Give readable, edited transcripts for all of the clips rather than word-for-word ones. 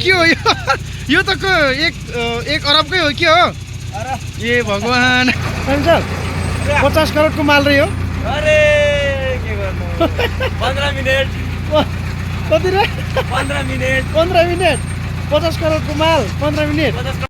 के हो यो यो त एक अरबकै हो के हो ए भगवान सर 50 करोडको माल रह्यो अरे के गर्नु 15 मिनेट कति रे 15 मिनेट 50 करोडको माल 15 मिनेट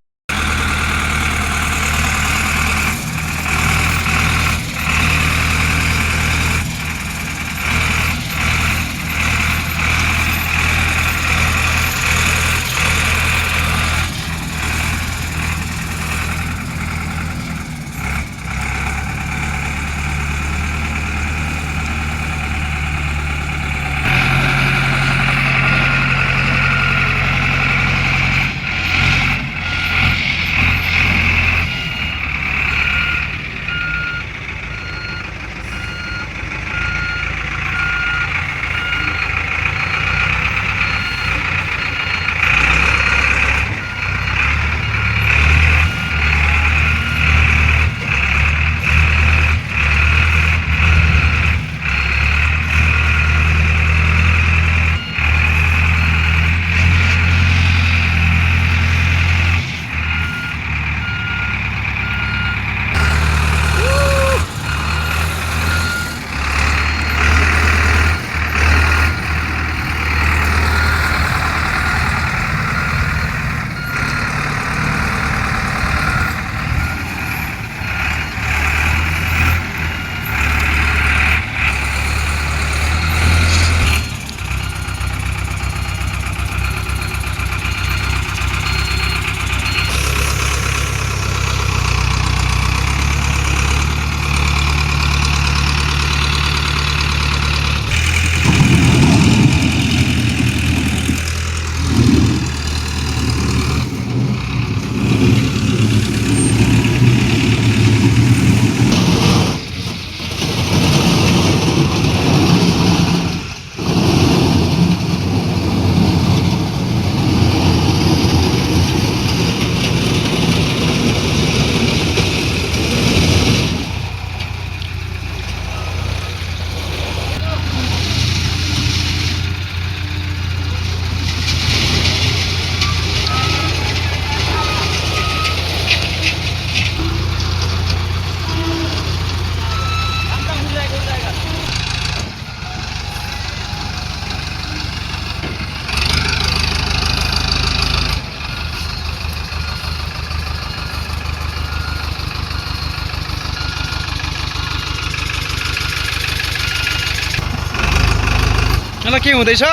मलाई के हुँदैछ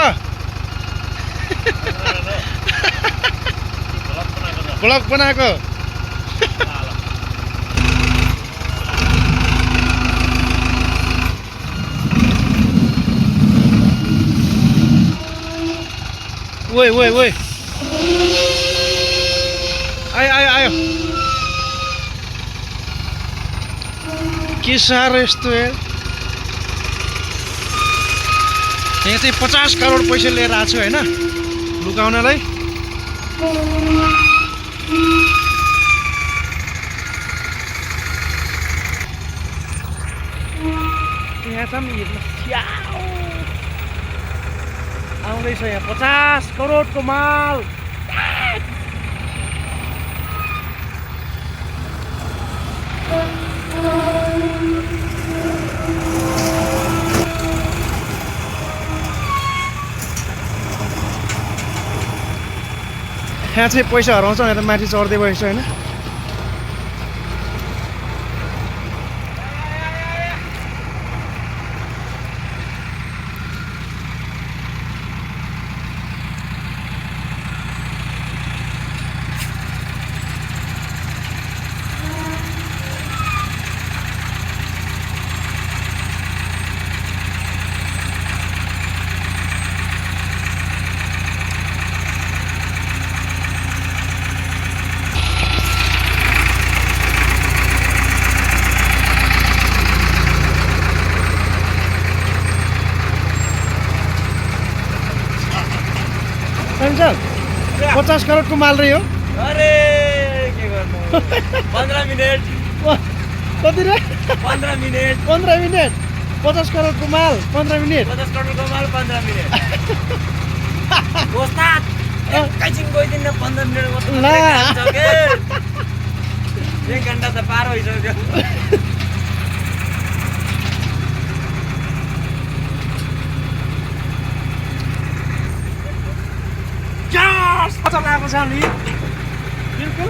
ब्लग बनाएको ओए ओए ओए आयो के साह्रो यस्तो यहाँ चाहिँ 50 करोड पैसा लिएर आएको छु हैन लुकाउनलाई यहाँ चाहिँ आउँदैछ यहाँ 50 करोडको माल यहाँ चाहिँ पैसा हराउँछ यहाँ त माथि चढ्दै भएछ हैन सर 50 करोडको माल रह्यो अरे के गर्नु 15 मिनेट कति रे 15 मिनेट 50 करोडको माल 15 मिनेट 50 करोडको माल 15 मिनेट ओस्ताद एकैछिन गइदिन 15 मिनेट ला। 1 घन्टा त पार भइसक्यो यस पचास आएको छ हामी बिल्कुल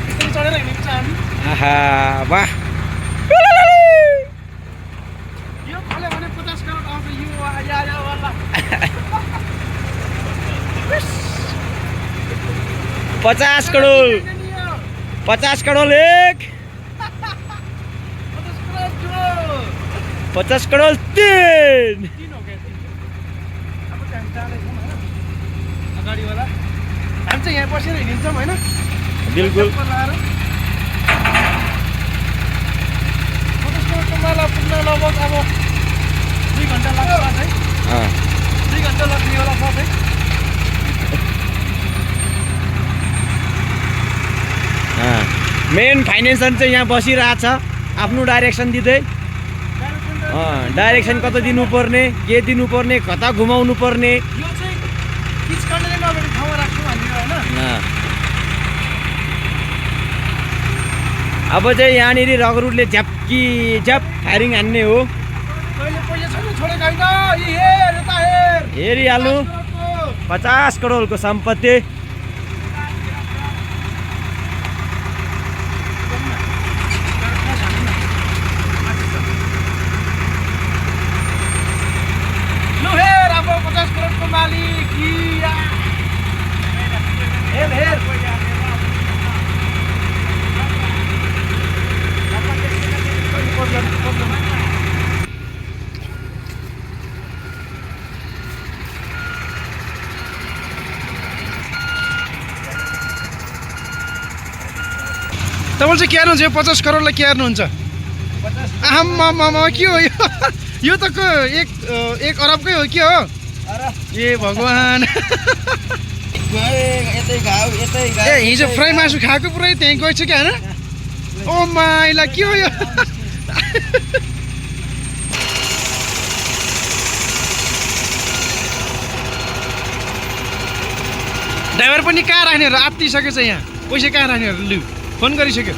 यसरी चढेर हिँडेको छ हामी आहा वाह यो खोल्यो भने 50 करोड आउँछ यो या वाला 50 करोड 50 करोड 1 50 करोड 3 अगाडिवाला हामी चाहिँ यहाँ बसेर हिँड्छौँ होइन बिल्कुल माला पुग्न लगभग अब 2 घन्टा लाग्छ है 2 घन्टा लाग्ने होला साथै मेन फाइनेन्सर चाहिँ यहाँ बसिरहेछ आफ्नो डाइरेक्सन दिँदै डाइरेक्सन कता दिनुपर्ने के दिनुपर्ने कता घुमाउनु पर्ने यो चाहिँ पिच कन्टेनर नभएको ठाउँमा राख्छु भनेर होइन अब चाहिँ यहाँनिर रगरुटले झ्याप्की झ्याप फायरिङ हान्ने हो कहिले पैसा छैन छोडेको होइन यी हेर यता हेर हेरिहाल्नु 50 करोडको सम्पत्ति लु हेर अब 50 करोडको मालिक या हेर हेर तपाईँले चाहिँ के हेर्नुहुन्छ यो 50 करोडलाई के हेर्नुहुन्छ आम्मामा के हो यो यो त एक अरबकै हो के हो ए भगवान् ए हिजो फ्राई मासु खाएको पुरै त्यहीँ गएछ क्या होइन ओ माइला के हो यो ड्राइभर पनि कहाँ राख्नेहरू आत्तिसकेछ यहाँ पैसा कहाँ राख्नेहरू लु फोन गरिसक्यो